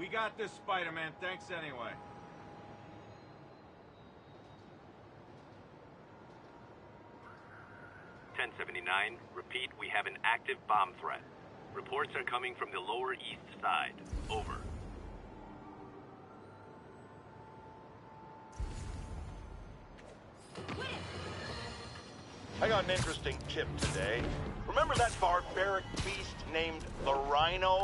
We got this, Spider-Man. Thanks anyway. "1079, repeat, we have an active bomb threat. Reports are coming from the Lower East Side. Over." I got an interesting tip today. Remember that barbaric beast named the Rhino?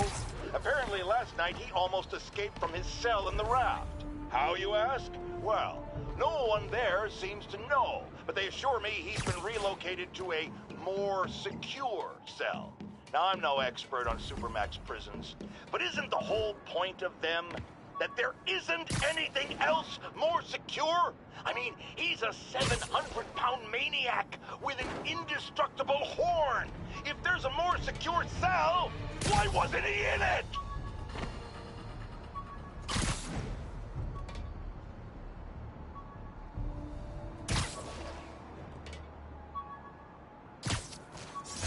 Apparently last night he almost escaped from his cell in the raft. How, you ask? Well, no one there seems to know, but they assure me he's been relocated to a more secure cell. Now, I'm no expert on Supermax prisons, but isn't the whole point of them that there isn't anything else more secure? I mean, he's a 700-pound maniac with an indestructible horn. If there's a more secure cell, why wasn't he in it?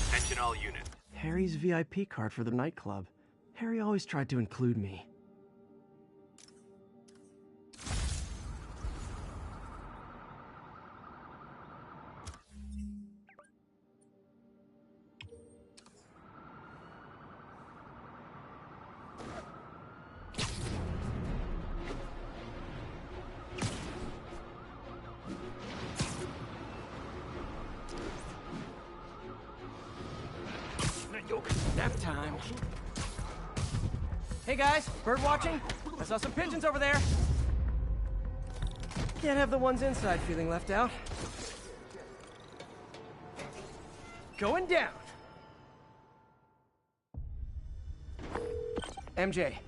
Attention all units. Harry's VIP card for the nightclub. Harry always tried to include me. Nap time. Hey guys, bird watching? I saw some pigeons over there. Can't have the ones inside feeling left out. Going down. MJ,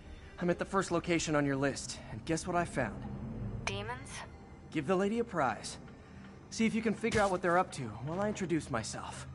I'm at the first location on your list, and guess what I found? Demons? Give the lady a prize. See if you can figure out what they're up to while I introduce myself.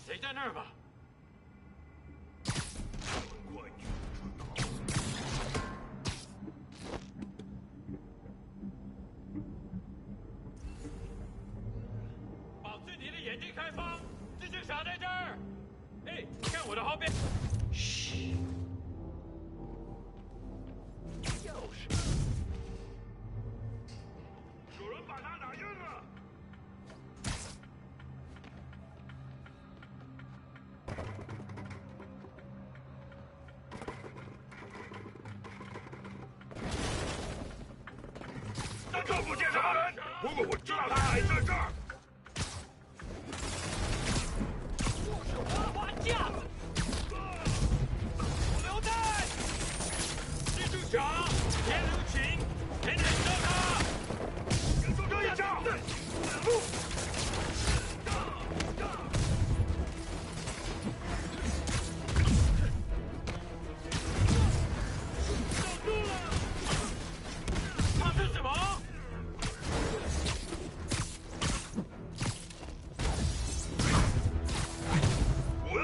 谁在那儿吧？保持你的眼睛开放，自己傻在这儿。哎，看我的后边。嘘。就是。有人把他打晕了。 看不见什么人，不过我知道他还在这儿。我是花花架子，我留弹，蜘蛛侠，别留情，别忍着他，这一招，挡住了。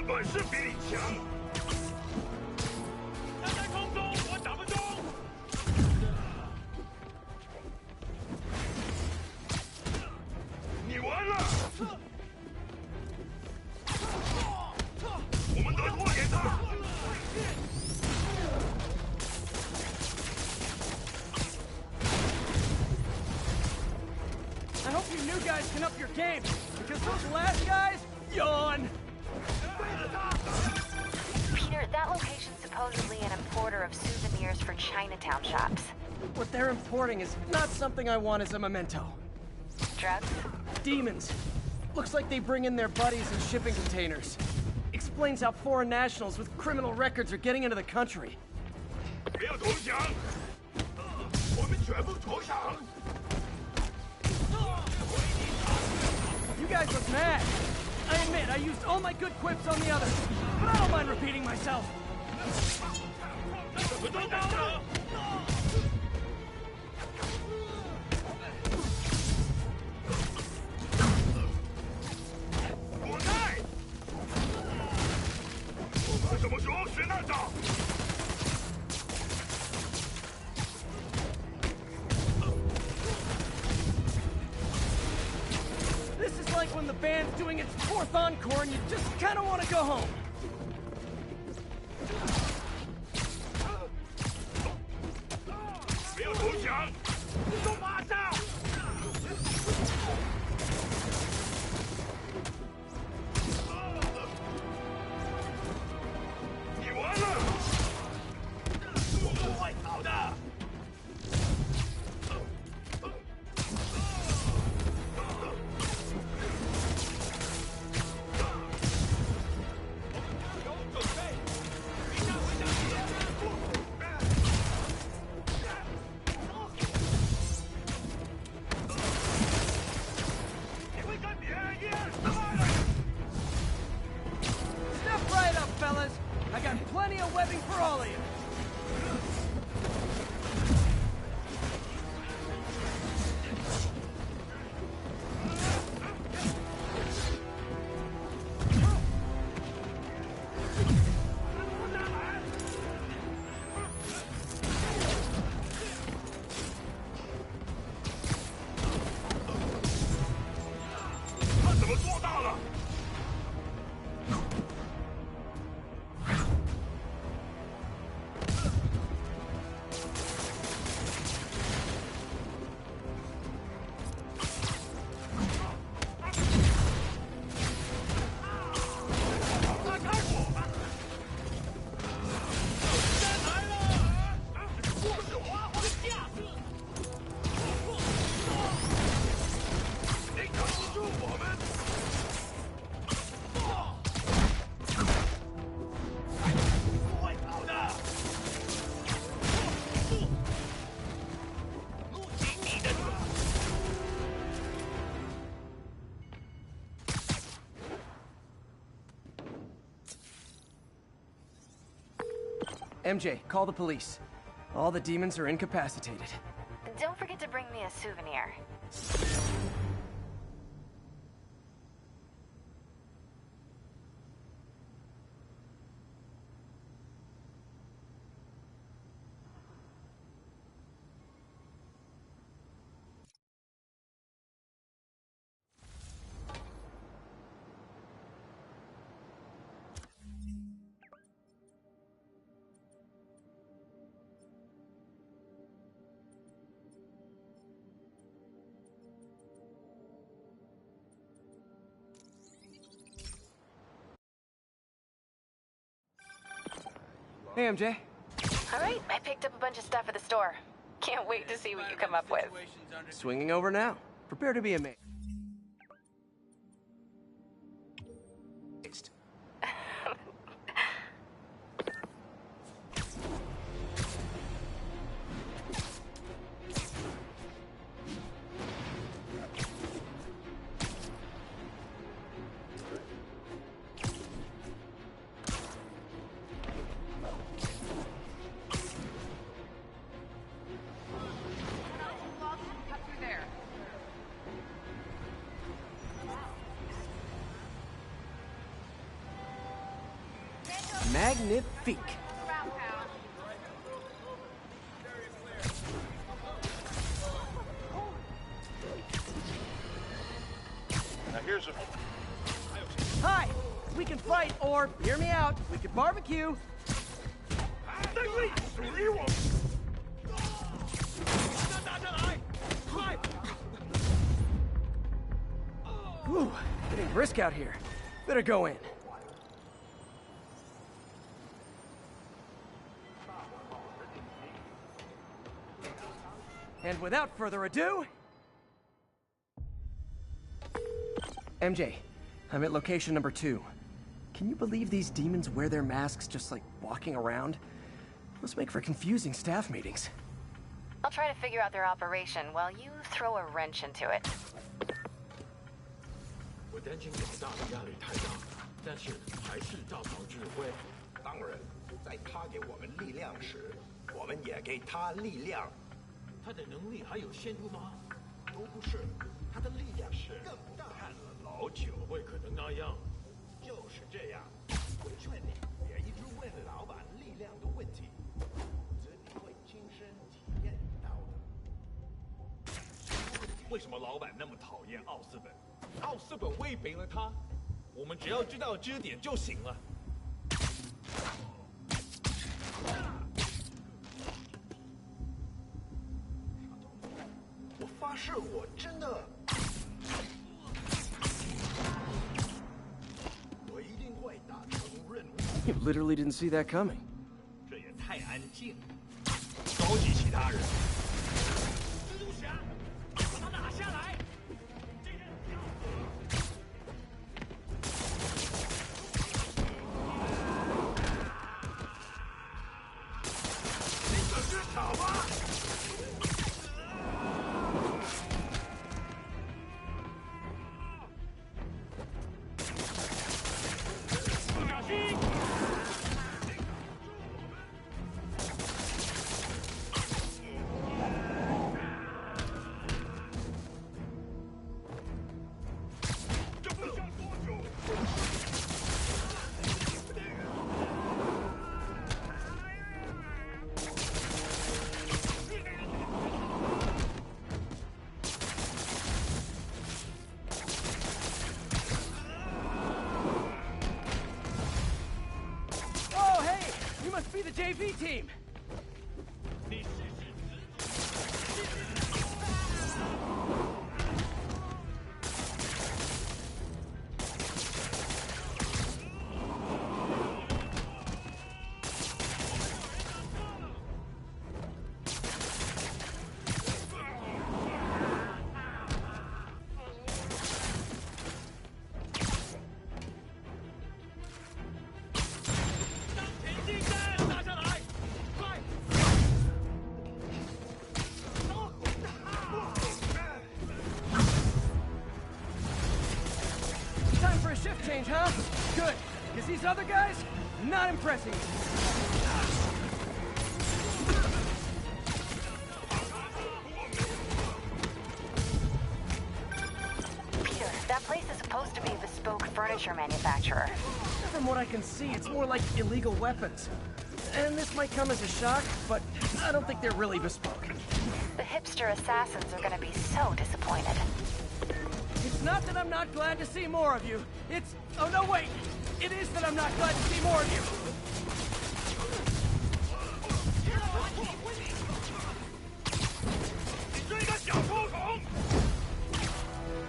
本事比你强。他在空中，我打不中。你完了！我们得拖延他。I hope you new guys can up your game, because those last guys, yawn. Peter, that location's supposedly an importer of souvenirs for Chinatown shops. What they're importing is not something I want as a memento. Drugs? Demons. Looks like they bring in their buddies in shipping containers. Explains how foreign nationals with criminal records are getting into the country. 不要投降！我们全部投降！ You guys look mad. I admit, I used all my good quips on the others, but I don't mind repeating myself. 怎么都到了？我在。我们什么时候学那招？ This is like when the band's doing its fourth encore and you just kind of want to go home. 不要投降！都马上！你完了！不会逃的！ Step right up, fellas. I got plenty of webbing for all of you. MJ, call the police. All the demons are incapacitated. Don't forget to bring me a souvenir. Hey, MJ. All right, I picked up a bunch of stuff at the store. Can't wait to see what you come up with. Swinging over now. Prepare to be amazed. Magnifique. Now here's a... Hi! We can fight, or, hear me out, we could barbecue. Whew, getting brisk out here. Better go in. And without further ado... MJ, I'm at location number 2. Can you believe these demons wear their masks just like walking around? Must make for confusing staff meetings. I'll try to figure out their operation while you throw a wrench into it. 我担心老大的压力太大，但是还是照常指挥。当然，在他给我们力量时，我们也给他力量。他的能力还有限度吗？都不是，他的力量是更大。看了老久，不会可能那样。就是这样。我劝你别一直问老板力量的问题，否则你会亲身体验到的。为什么老板那么讨厌奥斯本？奥斯本喂肥了他，我们只要知道支点就行了。我发誓，我真的，我一定会达成任务。You literally didn't see that coming. 这也太安静了，召集其他人。蜘蛛侠，把他拿下来！你可是傻吧？ Be the JV team. Shift change, huh? Good, because these other guys, not impressing. Peter, that place is supposed to be a bespoke furniture manufacturer. From what I can see, it's more like illegal weapons. And this might come as a shock, but I don't think they're really bespoke. The hipster assassins are gonna be so disappointed. It's not that I'm not glad to see more of you. It's... Oh, no, wait! It is that I'm not glad to see more of you!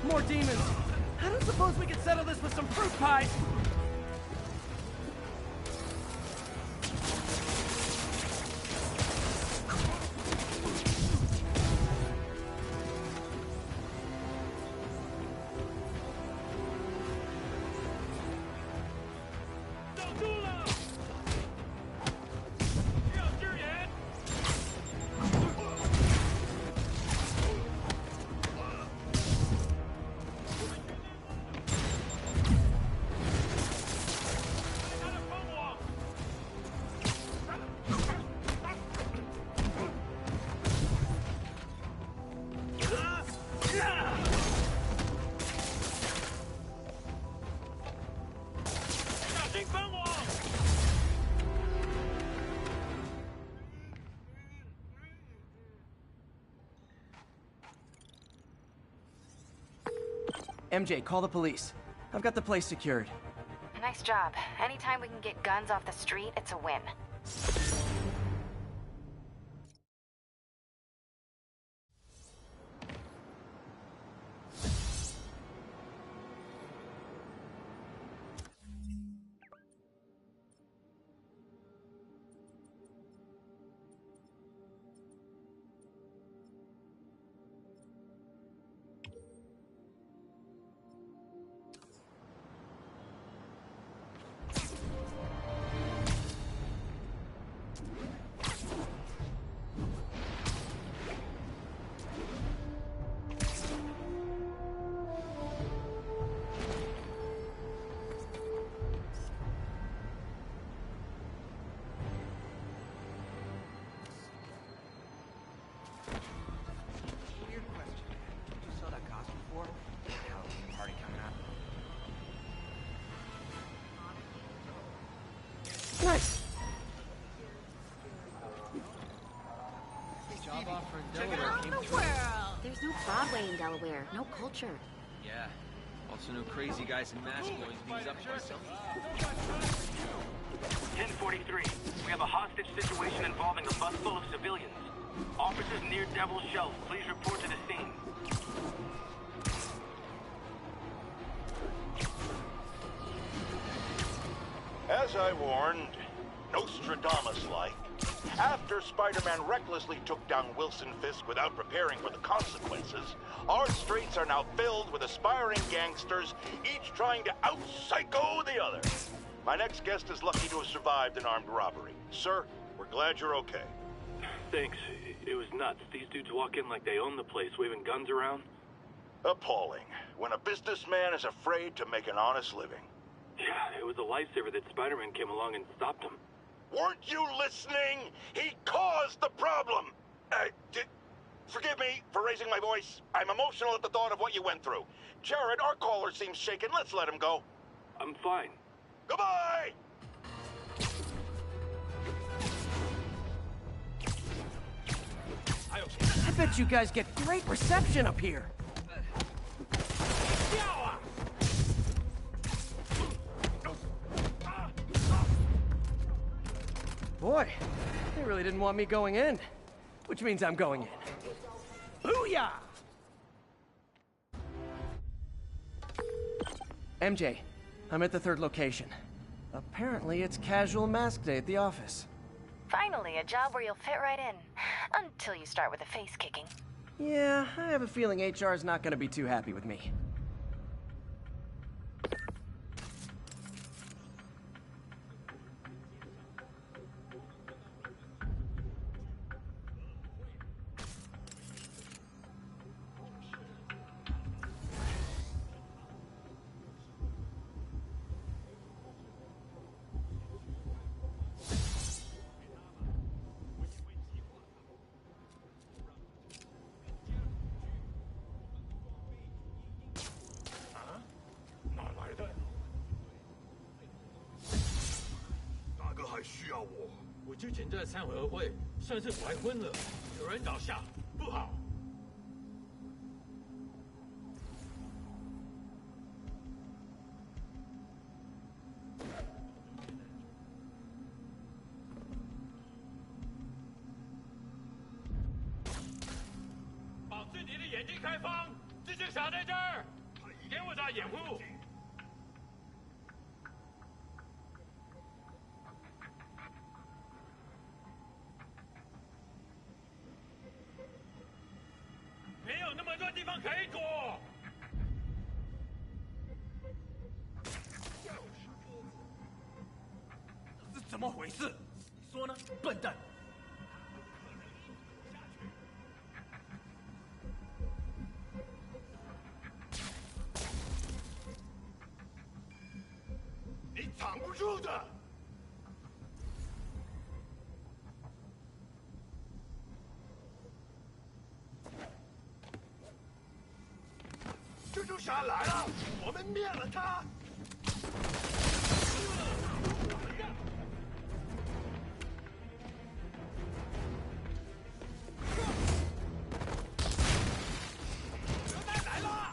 More demons! I don't suppose we could settle this with some fruit pies! MJ, call the police. I've got the place secured. Nice job. Anytime we can get guns off the street, it's a win. Nice. There's no Broadway in Delaware, no culture. Yeah. Also no crazy guys in masks blowing things up for myself. 1043. We have a hostage situation involving a bus full of civilians. Officers near Devil's Shelf, please report to the scene. As I warned, Nostradamus-like, after Spider-Man recklessly took down Wilson Fisk without preparing for the consequences, our streets are now filled with aspiring gangsters, each trying to out-psycho the other. My next guest is lucky to have survived an armed robbery. Sir, we're glad you're okay. Thanks. It was nuts. These dudes walk in like they own the place, waving guns around. Appalling. When a businessman is afraid to make an honest living. Yeah, it was a lifesaver that Spider-Man came along and stopped him. Weren't you listening? He caused the problem! Forgive me for raising my voice. I'm emotional at the thought of what you went through. Jared, our caller seems shaken. Let's let him go. I'm fine. Goodbye! I bet you guys get great reception up here. Boy, they really didn't want me going in. Which means I'm going in. Booyah! MJ, I'm at the third location. Apparently it's casual mask day at the office. Finally, a job where you'll fit right in. Until you start with the face kicking. Yeah, I have a feeling HR's not gonna be too happy with me.我之前在三合会算是白混了，有人倒下，不好。保持你的眼睛开放，蜘蛛侠在这儿，给我打掩护。 没有那么多地方可以躲。这怎么回事？你说呢，笨蛋？你藏不住的。 蜘蛛侠来了，我们灭了他。核弹来了！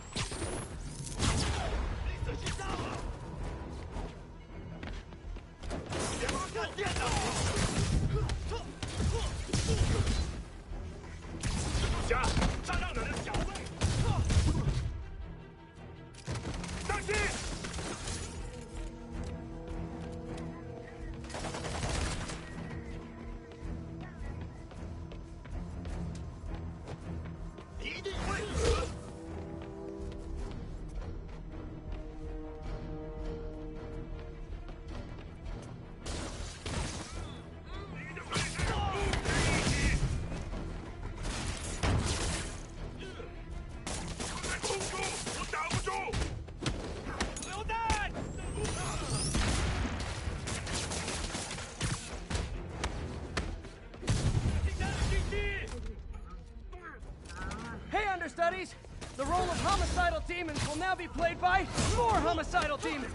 homicidal demons will now be played by more homicidal demons!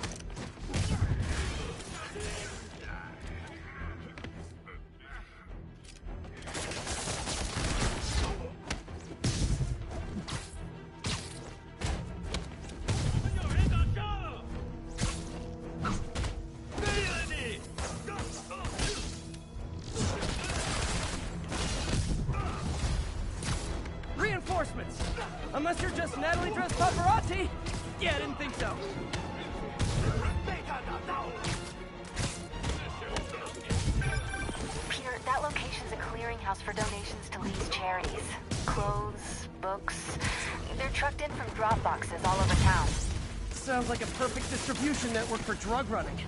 Reinforcements! Unless you're just Natalie dressed paparazzi! Yeah, I didn't think so. Peter, that location's a clearinghouse for donations to Lee's charities. Clothes, books. They're trucked in from drop boxes all over town. Sounds like a perfect distribution network for drug running.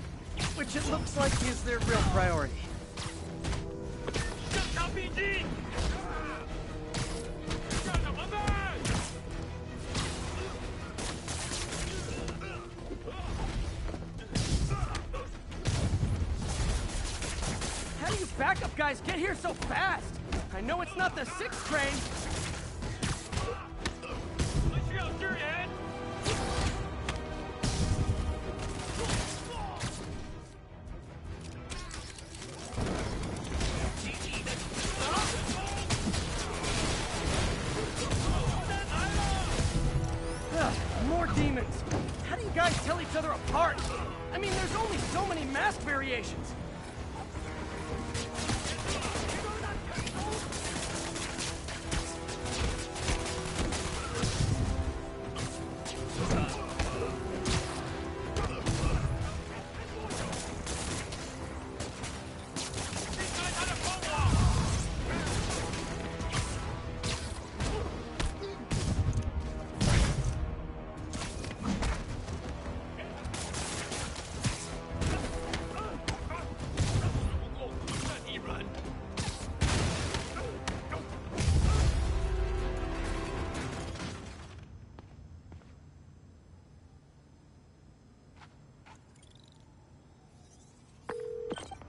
Which it looks like is their real priority. How do you backup guys get here so fast? I know it's not the 6th train. More demons! How do you guys tell each other apart? I mean, there's only so many mask variations.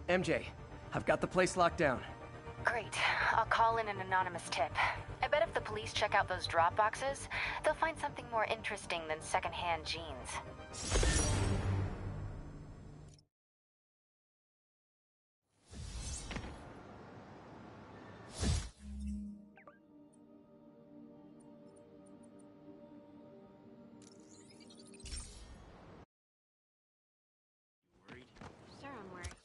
MJ, I've got the place locked down. Great. I'll call in an anonymous tip. I bet if the police check out those drop boxes, they'll find something more interesting than secondhand jeans. Sure, I'm worried.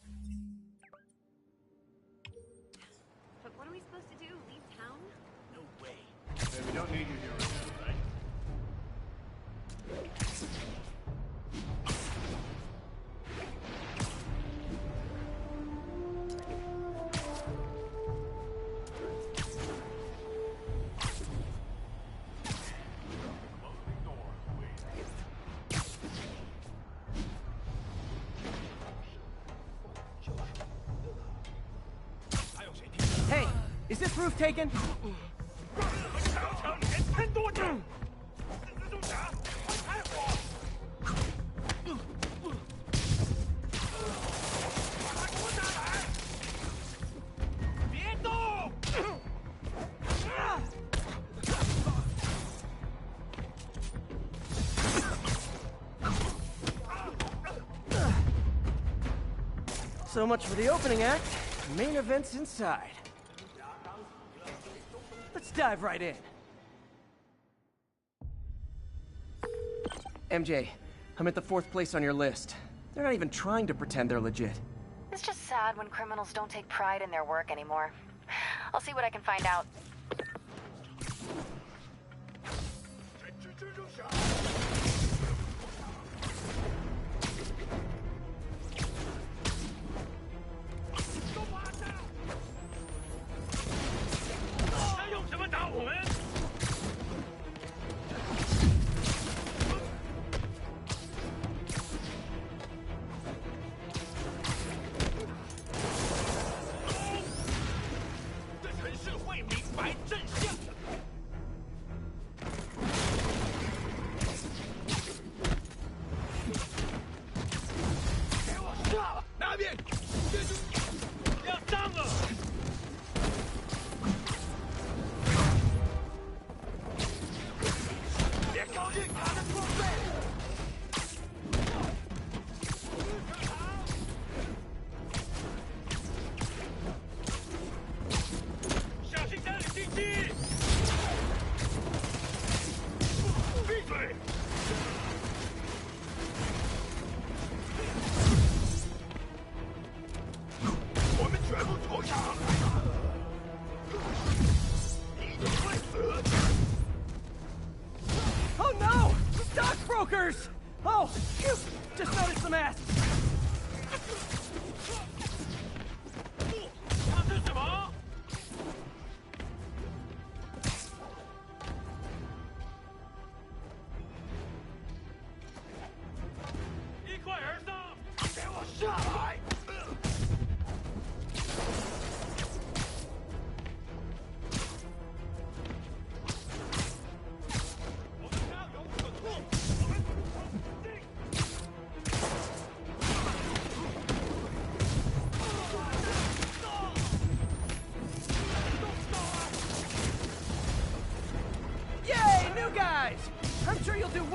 But what are we supposed to do? Leave town? No way. Hey, we don't need you here right now, right? Hey, is this roof taken? 长枪连喷多久？蜘蛛侠，快开火！把他给我打来！别动！ So much for the opening act. Main event's inside. Let's dive right in. MJ, I'm at the 4th place on your list. They're not even trying to pretend they're legit. It's just sad when criminals don't take pride in their work anymore. I'll see what I can find out. 这只蜘蛛侠。 他用什么打我们？这城市会明白真相。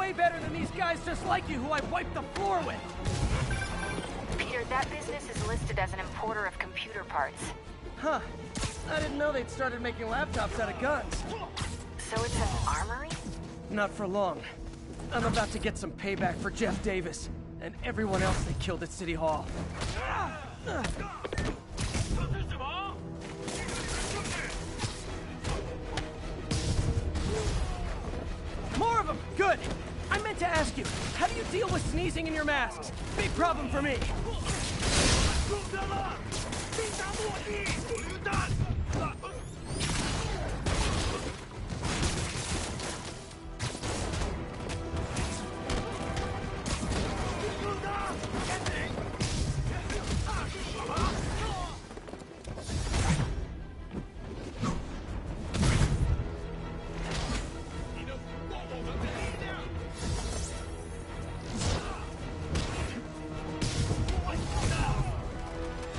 way better than these guys just like you who I wiped the floor with! Peter, that business is listed as an importer of computer parts. Huh. I didn't know they'd started making laptops out of guns. So it's an armory? Not for long. I'm about to get some payback for Jeff Davis and everyone else they killed at City Hall. More of them! Good! I meant to ask you, how do you deal with sneezing in your masks? Big problem for me!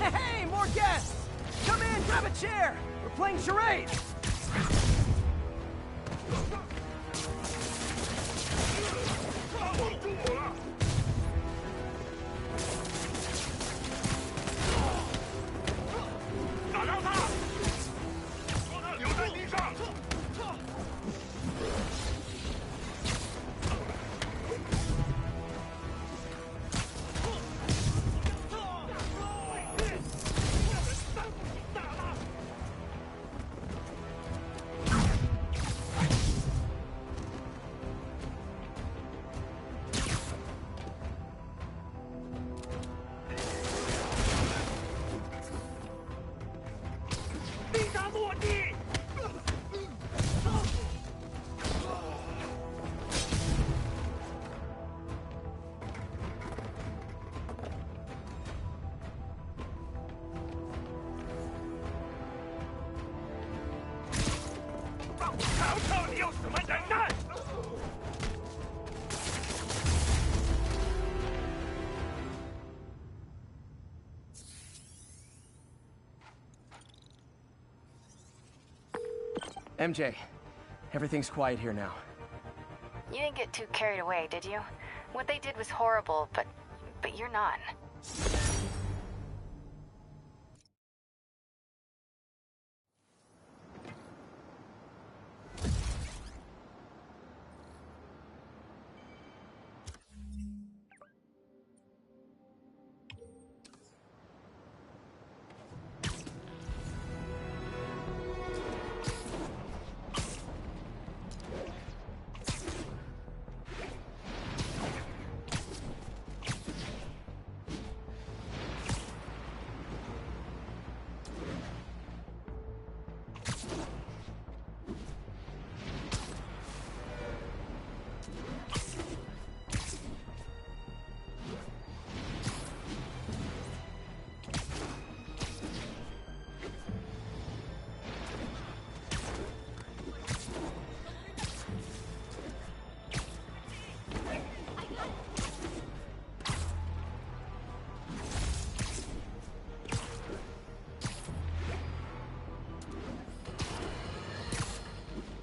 Hey, more guests! Come in, grab a chair! We're playing charades! MJ, everything's quiet here now. You didn't get too carried away, did you? What they did was horrible, but you're not.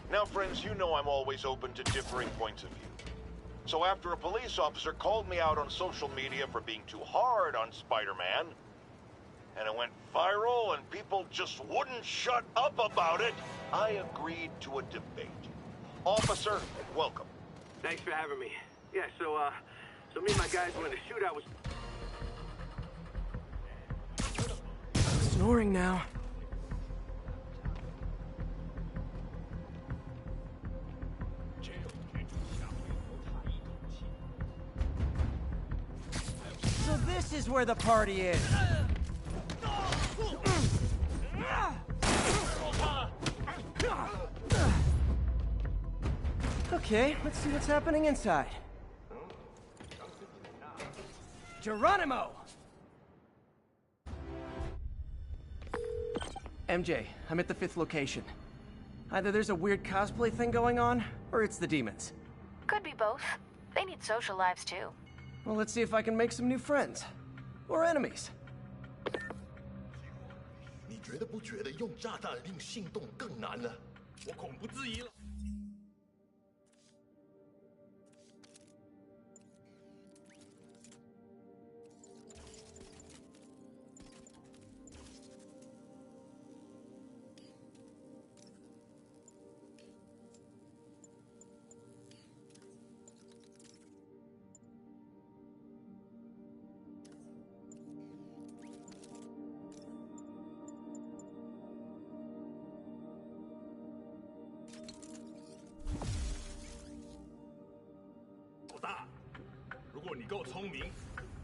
Now, friends, you know I'm always open to differing points of view. So after a police officer called me out on social media for being too hard on Spider-Man, and it went viral and people just wouldn't shut up about it, I agreed to a debate. Officer, welcome. Thanks for having me. Yeah, so me and my guys went in a shootout with... Snoring now. So this is where the party is. Okay, let's see what's happening inside. Geronimo! MJ, I'm at the 5th location. Either there's a weird cosplay thing going on, or it's the demons. Could be both. They need social lives too. Well, let's see if I can make some new friends. Or enemies. 你觉得不觉得用炸弹令心动更难呢？我恐不质疑了。果你够聪明，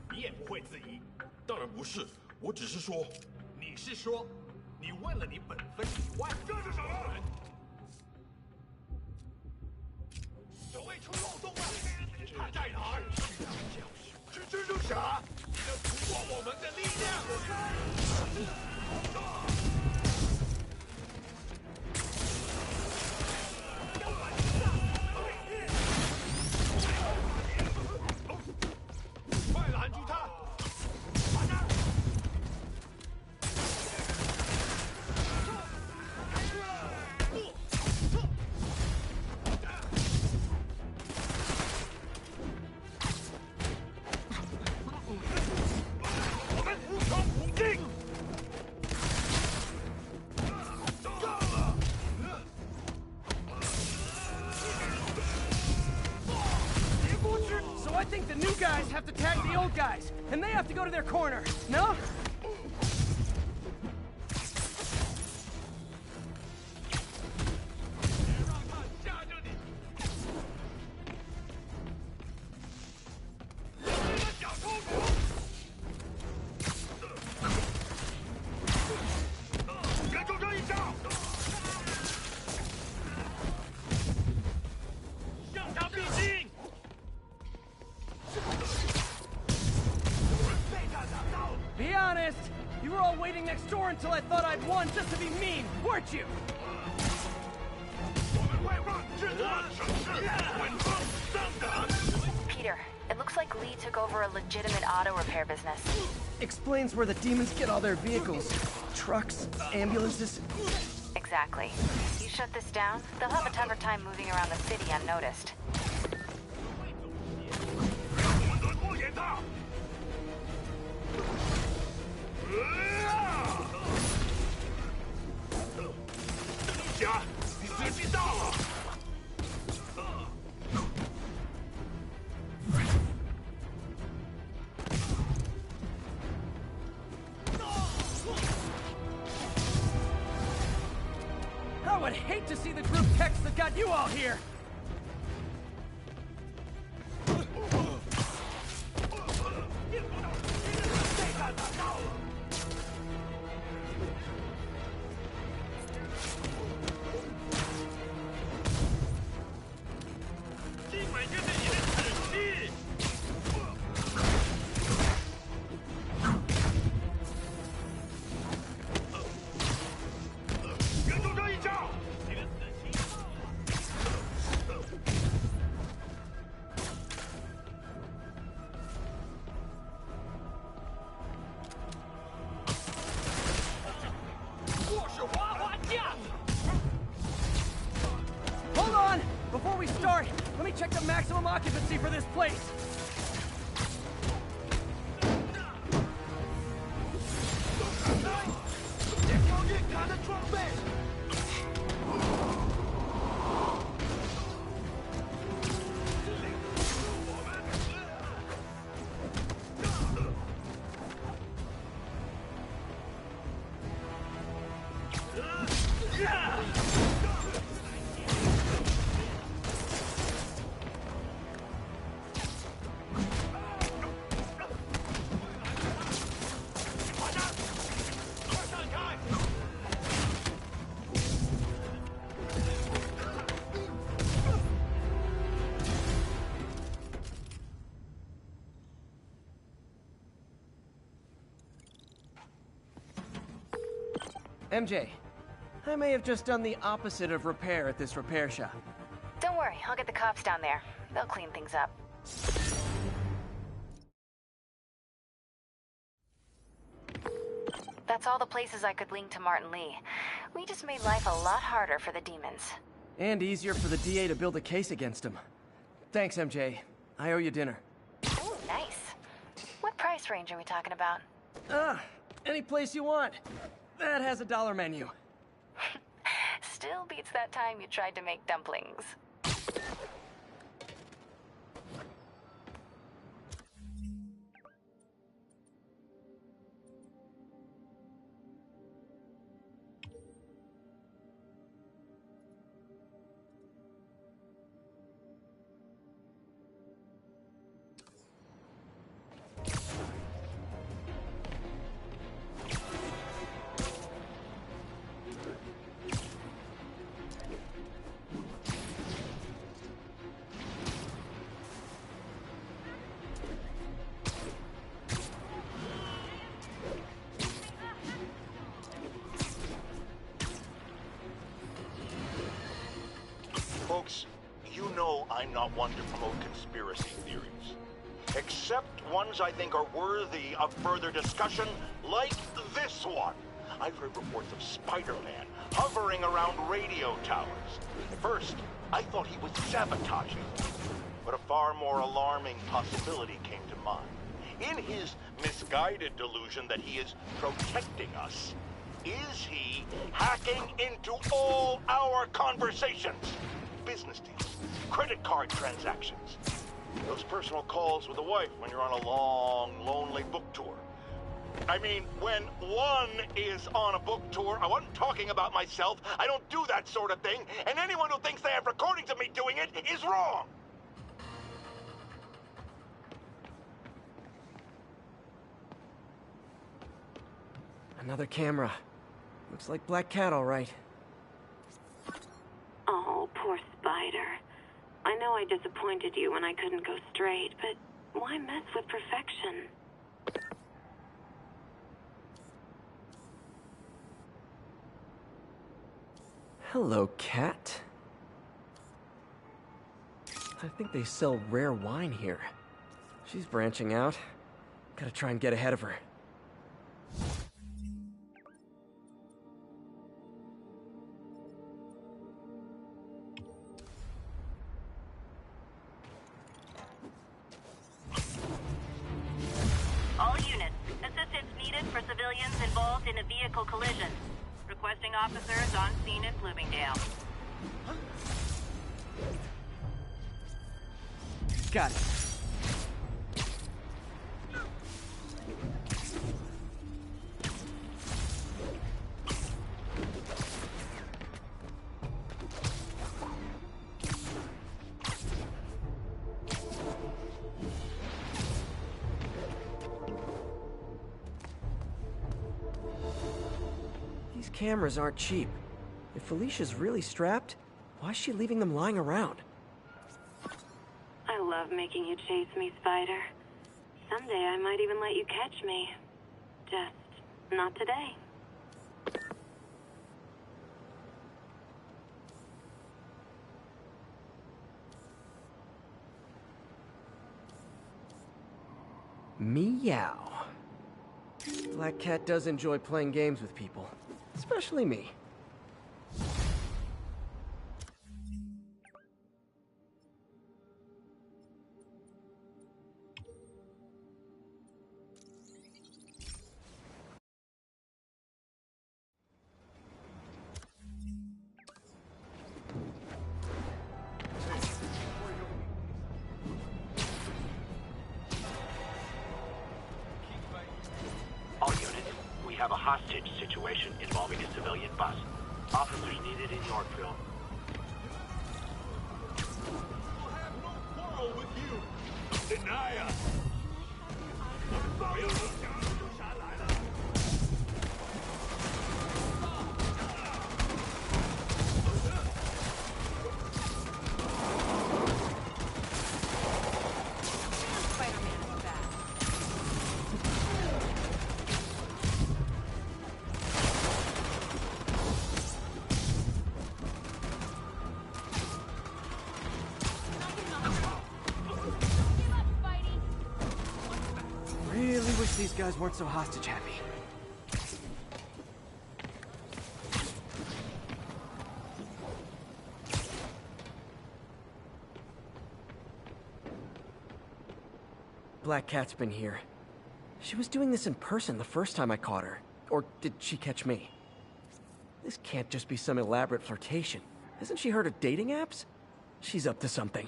你也不会质疑。当然不是，我只是说，你是说，你问了你本分以外，这是什么？所谓出漏洞了，他在哪儿？是蜘蛛侠，你要突破我们的力量。快拦住他！马上！ 我们无穷无尽。别过去 So I think the new guys have to tag the old guys, and they have to go to their corner. No? 让他吓着你！你个小偷狗！跟住这一招！向他逼近！被他打到！ Be honest. You were all waiting next door until I thought I'd won just to be mean, weren't you? 我们会让制作城市稳风上岗。 Peter, it looks like Lee took over a legitimate auto repair business. Explains where the demons get all their vehicles. Trucks, ambulances. Exactly. You shut this down, they'll have a tougher time moving around the city unnoticed. 我们得拖延他。侠，你时机到了。I would hate to see the group text that got you all here. 被他打到了。今晚就是你的死期！跟住这一招！你的死期！我是滑滑匠。 Hold on! Before we start, let me check the maximum occupancy for this place. 检查运卡的装备。MJ, I may have just done the opposite of repair at this repair shop. Don't worry, I'll get the cops down there. They'll clean things up. That's all the places I could link to Martin Lee. We just made life a lot harder for the demons. And easier for the DA to build a case against him. Thanks, MJ. I owe you dinner. Ooh, nice. What price range are we talking about? Any place you want. That has a dollar menu. Still beats that time you tried to make dumplings. I'm not one to promote conspiracy theories. Except ones I think are worthy of further discussion, like this one. I've heard reports of Spider-Man hovering around radio towers. At first, I thought he was sabotaging them, but a far more alarming possibility came to mind. In his misguided delusion that he is protecting us, is he hacking into all our conversations? Business deals, credit card transactions, those personal calls with the wife when you're on a long, lonely book tour. I mean, when one is on a book tour, I wasn't talking about myself. I don't do that sort of thing, and anyone who thinks they have recordings of me doing it is wrong. Another camera. Looks like Black Cat, all right. Oh, poor Spider. I know I disappointed you when I couldn't go straight, but why mess with perfection? Hello, Cat. I think they sell rare wine here. She's branching out. Gotta try and get ahead of her. All units, assistance needed for civilians involved in a vehicle collision. Requesting officers on scene in Bloomingdale. Got it. These cameras aren't cheap. If Felicia's really strapped, why is she leaving them lying around? I love making you chase me, Spider. Someday I might even let you catch me. Just not today. Meow. Black Cat does enjoy playing games with people, especially me. All units, we have a hostage situation involving a civilian bus. Officers needed in Yorkville. Quarrel with you. Deny us. Really wish these guys weren't so hostage happy. Black Cat's been here. She was doing this in person the first time I caught her. Or did she catch me? This can't just be some elaborate flirtation. Hasn't she heard of dating apps? She's up to something.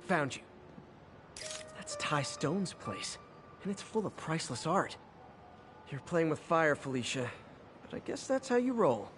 Found you. That's Ty Stone's place, and it's full of priceless art. You're playing with fire, Felicia, but I guess that's how you roll.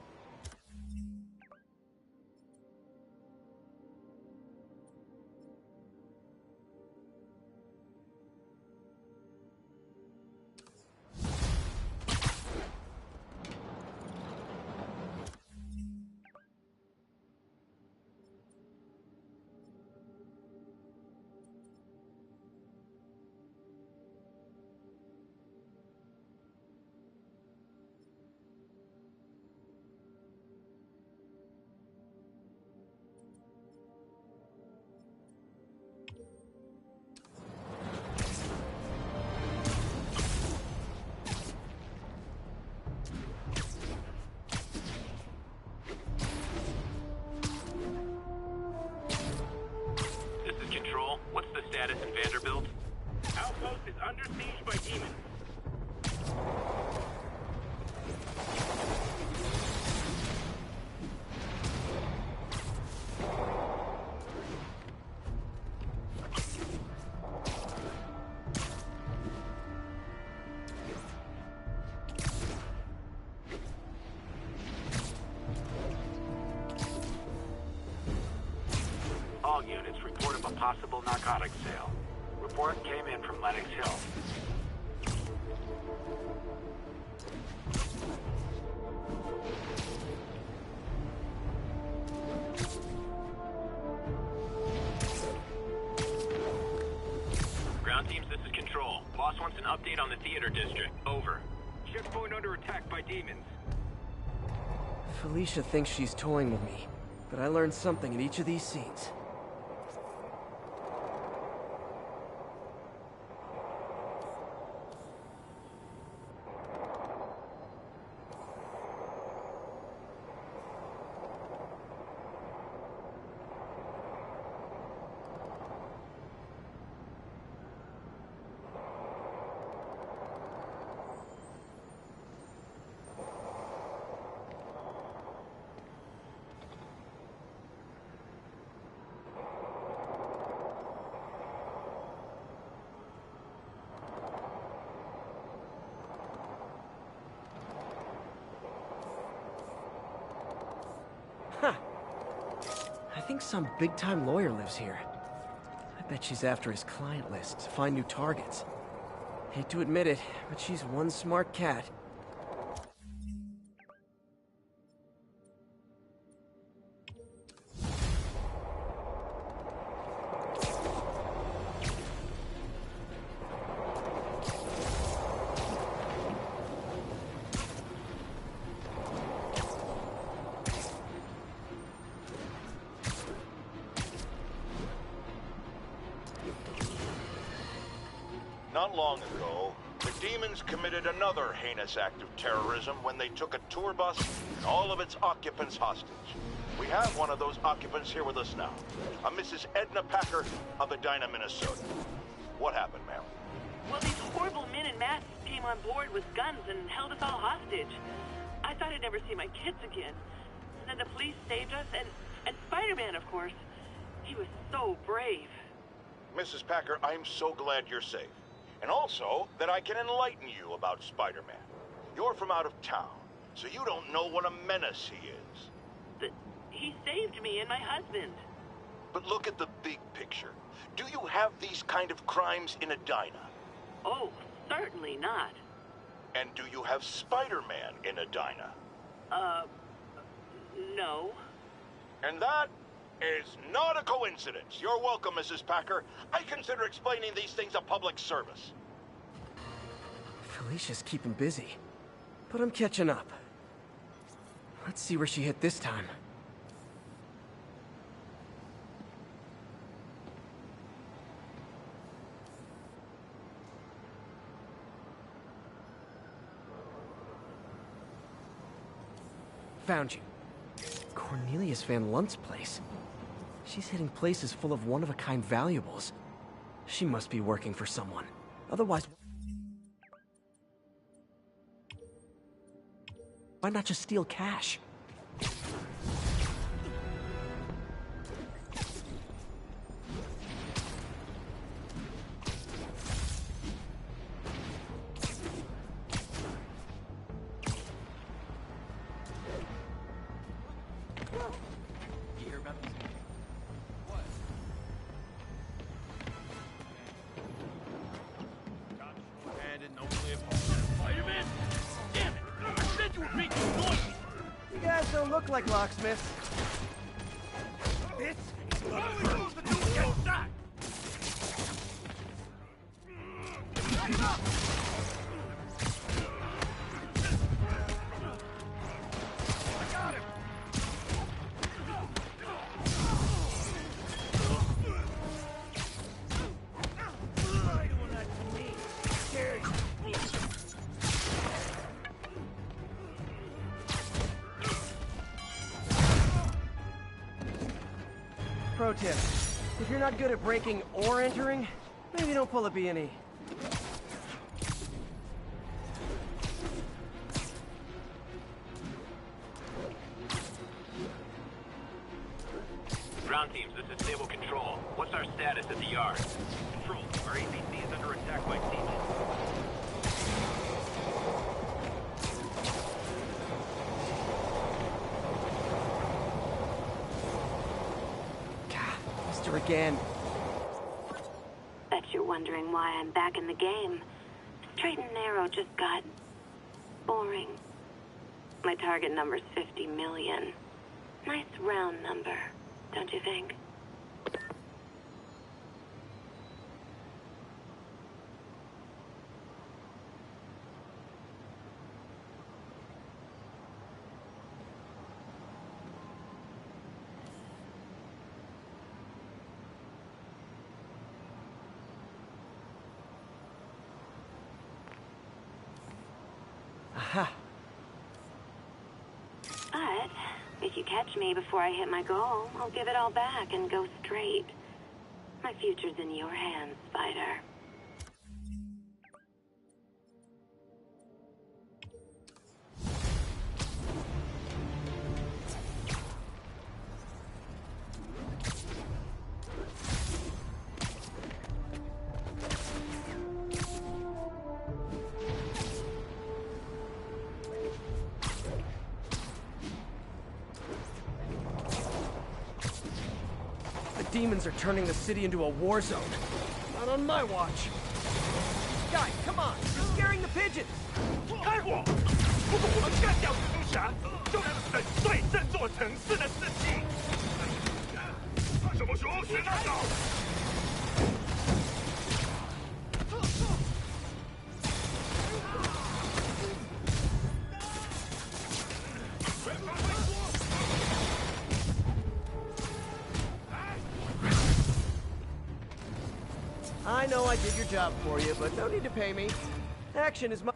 under siege by demons. All units report of a possible narcotics sale. Report came in from Lenox Hill. Ground teams, this is Control. Boss wants an update on the theater district. Over. Checkpoint under attack by demons. Felicia thinks she's toying with me, but I learned something in each of these scenes. Huh. I think some big-time lawyer lives here. I bet she's after his client list to find new targets. Hate to admit it, but she's one smart cat. Not long ago, the demons committed another heinous act of terrorism when they took a tour bus and all of its occupants hostage. We have one of those occupants here with us now, a Mrs. Edna Packer of Edina, Minnesota. What happened, ma'am? Well, these horrible men in masks came on board with guns and held us all hostage. I thought I'd never see my kids again. And then the police saved us, and Spider-Man, of course. He was so brave. Mrs. Packer, I'm so glad you're safe. And also, that I can enlighten you about Spider-Man. You're from out of town, so you don't know what a menace he is. But he saved me and my husband. But look at the big picture. Do you have these kind of crimes in Edina? Oh, certainly not. And do you have Spider-Man in Edina? No. And that is not a coincidence. You're welcome, Mrs. Packer. I consider explaining these things a public service. Felicia's keeping busy, but I'm catching up. Let's see where she hit this time. Found you. Cornelius Van Lunt's place. She's hitting places full of one-of-a-kind valuables. She must be working for someone. Otherwise, why not just steal cash? You guys don't look like locksmiths. This is what proves the dude gets shot! I got him! Why doing that to me? Scared me. Pro tip, if you're not good at breaking or entering, maybe don't pull a B&E. Ground teams, this is Stable Control. What's our status at the yard? Control, our APC is under attack by demons. God, missed her again. Bet you're wondering why I'm back in the game. Straight and narrow just got boring. My target number's 50 million. Nice round number, don't you think? Aha. But if you catch me before I hit my goal, I'll give it all back and go straight. My future's in your hands, Spider. Demons are turning the city into a war zone. Not on my watch. Guys, come on! You're scaring the pigeons! 开火！如果我们干掉蜘蛛侠，就能粉碎这座城市的士气。什么时候学那招？ I know I did your job for you, but no need to pay me. Action is my...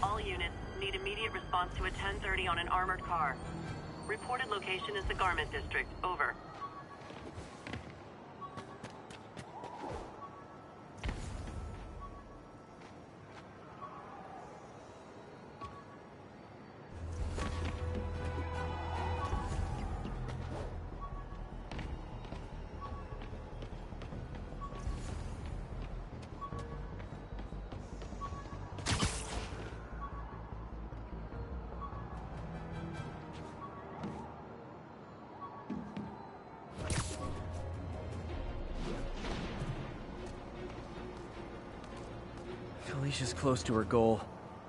All units need immediate response to a 1030 on an armored car. Reported location is the Garment District. Over. Felicia's close to her goal.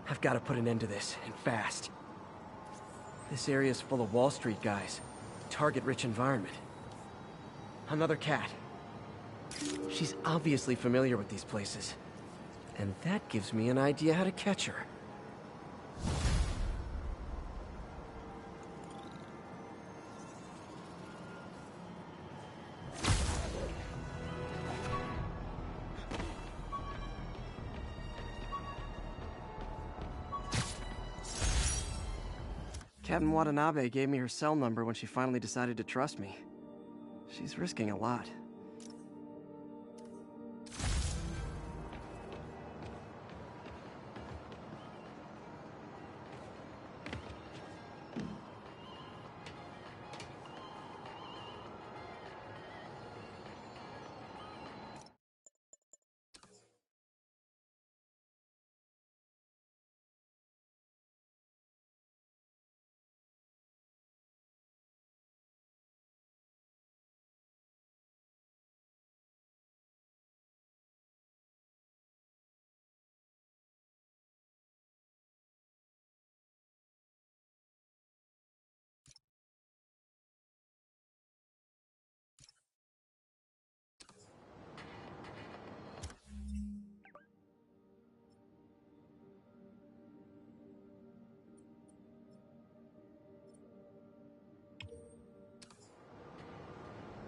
I've got to put an end to this, and fast. This area's full of Wall Street guys. Target-rich environment. Another cat. She's obviously familiar with these places. And that gives me an idea how to catch her. Captain Watanabe gave me her cell number when she finally decided to trust me. She's risking a lot.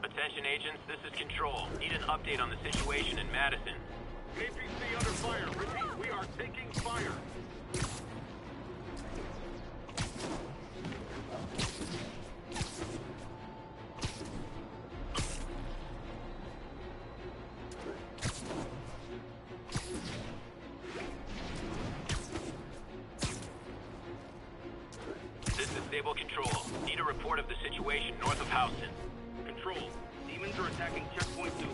Attention agents, this is Control. Need an update on the situation in Madison. APC under fire. Repeat, we are taking fire. Disable control. Need a report of the situation north of Houston. Control. Demons are attacking Checkpoint Zulu.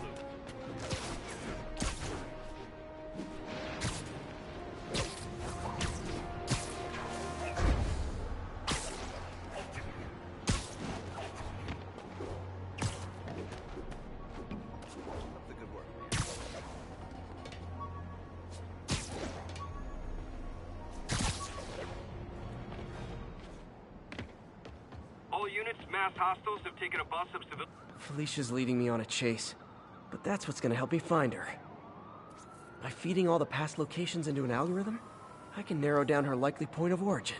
All units, mass hostiles have taken a bus of civilians. Felicia's leading me on a chase, but that's what's gonna help me find her. By feeding all the past locations into an algorithm, I can narrow down her likely point of origin.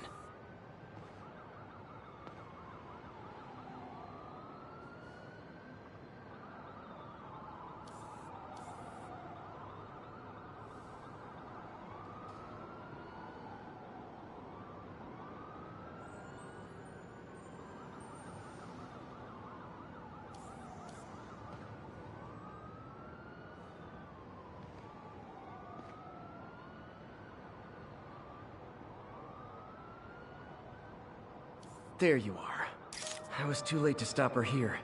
There you are. I was too late to stop her here.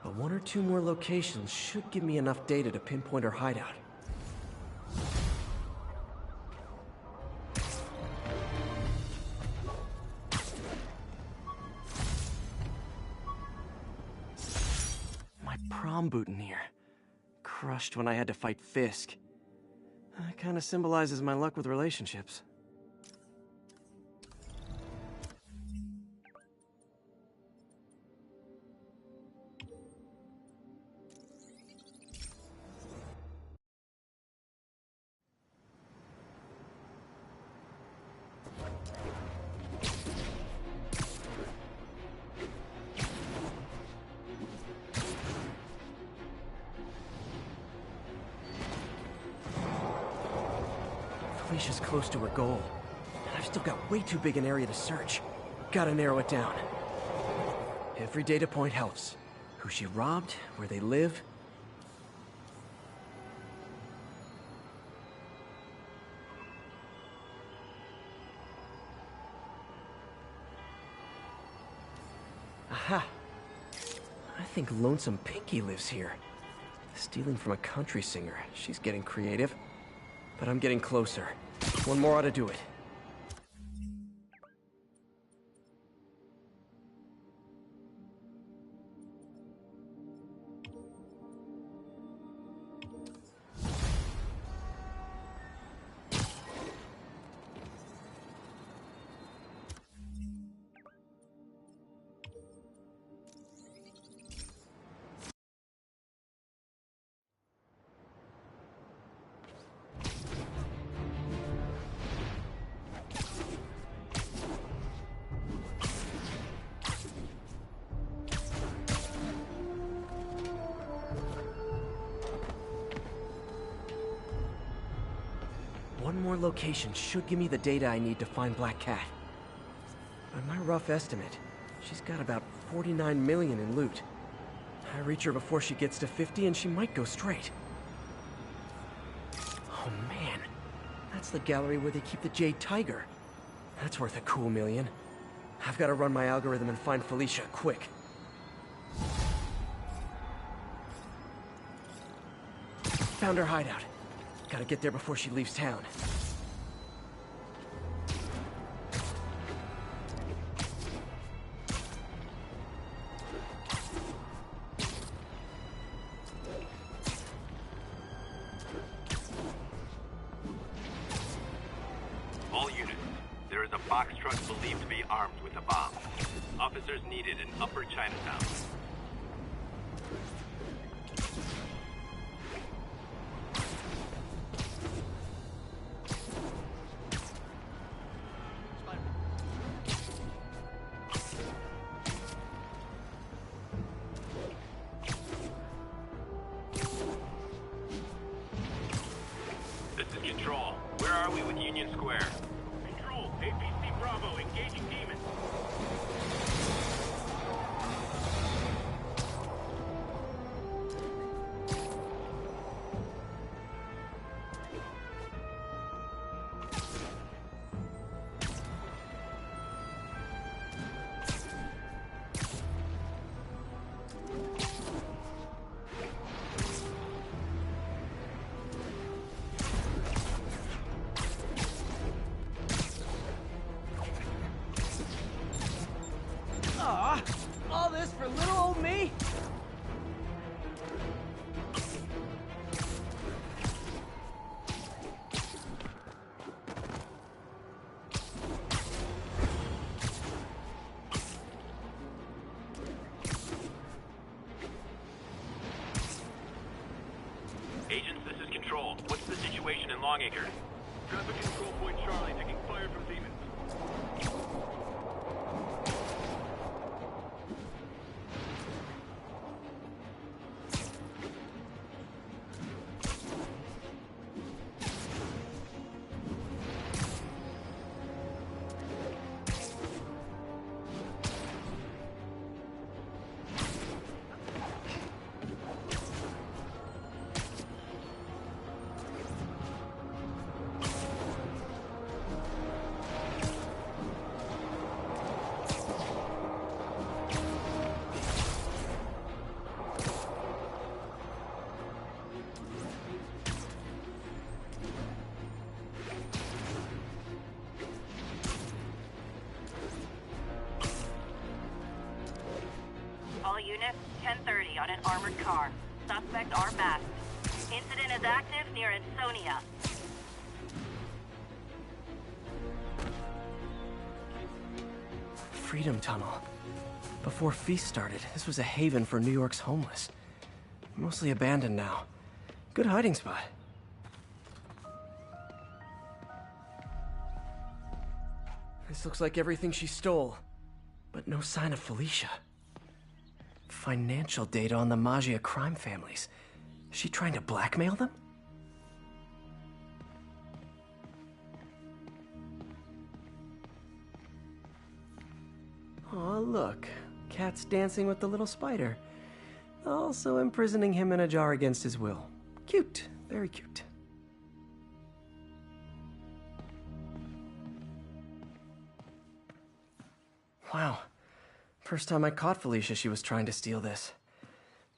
But one or two more locations should give me enough data to pinpoint her hideout. My prom boutonniere. Crushed when I had to fight Fisk. That kinda symbolizes my luck with relationships. Felicia's close to her goal, and I've still got way too big an area to search. Gotta narrow it down. Every data point helps. Who she robbed, where they live. Aha! I think Lonesome Pinky lives here. Stealing from a country singer. She's getting creative. But I'm getting closer. One more ought to do it. One more location should give me the data I need to find Black Cat. By my rough estimate, she's got about 49 million in loot. I reach her before she gets to 50 and she might go straight. Oh man, that's the gallery where they keep the Jade Tiger. That's worth a cool million. I've got to run my algorithm and find Felicia, quick. Found her hideout. Gotta get there before she leaves town. All units, there is a box truck believed to be armed with a bomb. Officers needed in Upper Chinatown. This is Control. Where are we with Union Square? Control, APC Bravo, engaging demons. Aw, all this for little old me? Agents, this is Control. What's the situation in Longacre? Traffic control point Charlie taking fire from demons. All units, 10:30 on an armored car. Suspects are masked. Incident is active near Ansonia. Freedom Tunnel. Before Feast started, this was a haven for New York's homeless. Mostly abandoned now. Good hiding spot. This looks like everything she stole. But no sign of Felicia. Financial data on the Maggia crime families. Is she trying to blackmail them? Oh, look. Cat's dancing with the little spider. Also imprisoning him in a jar against his will. Cute. Very cute. Wow. First time I caught Felicia, she was trying to steal this.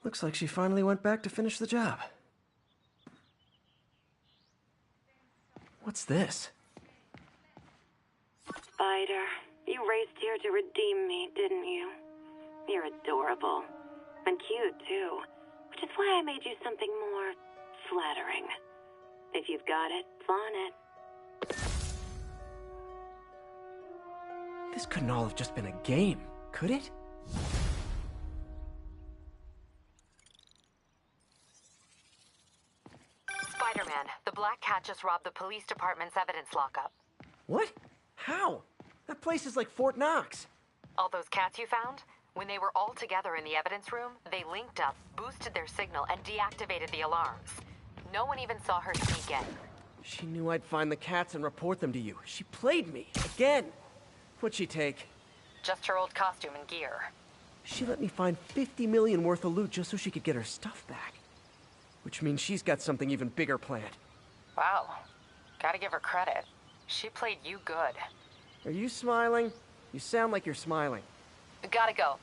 Looks like she finally went back to finish the job. What's this? Spider, you raced here to redeem me, didn't you? You're adorable. And cute, too. Which is why I made you something more flattering. If you've got it, flaunt it. This couldn't all have just been a game, could it? Spider-Man, the Black Cat just robbed the police department's evidence lockup. What? How? That place is like Fort Knox. All those cats you found? When they were all together in the evidence room, they linked up, boosted their signal, and deactivated the alarms. No one even saw her sneak in. She knew I'd find the cats and report them to you. She played me. Again. What'd she take? Just her old costume and gear. She let me find 50 million worth of loot just so she could get her stuff back. Which means she's got something even bigger planned. Wow. Gotta give her credit. She played you good. Are you smiling? You sound like you're smiling. Gotta go.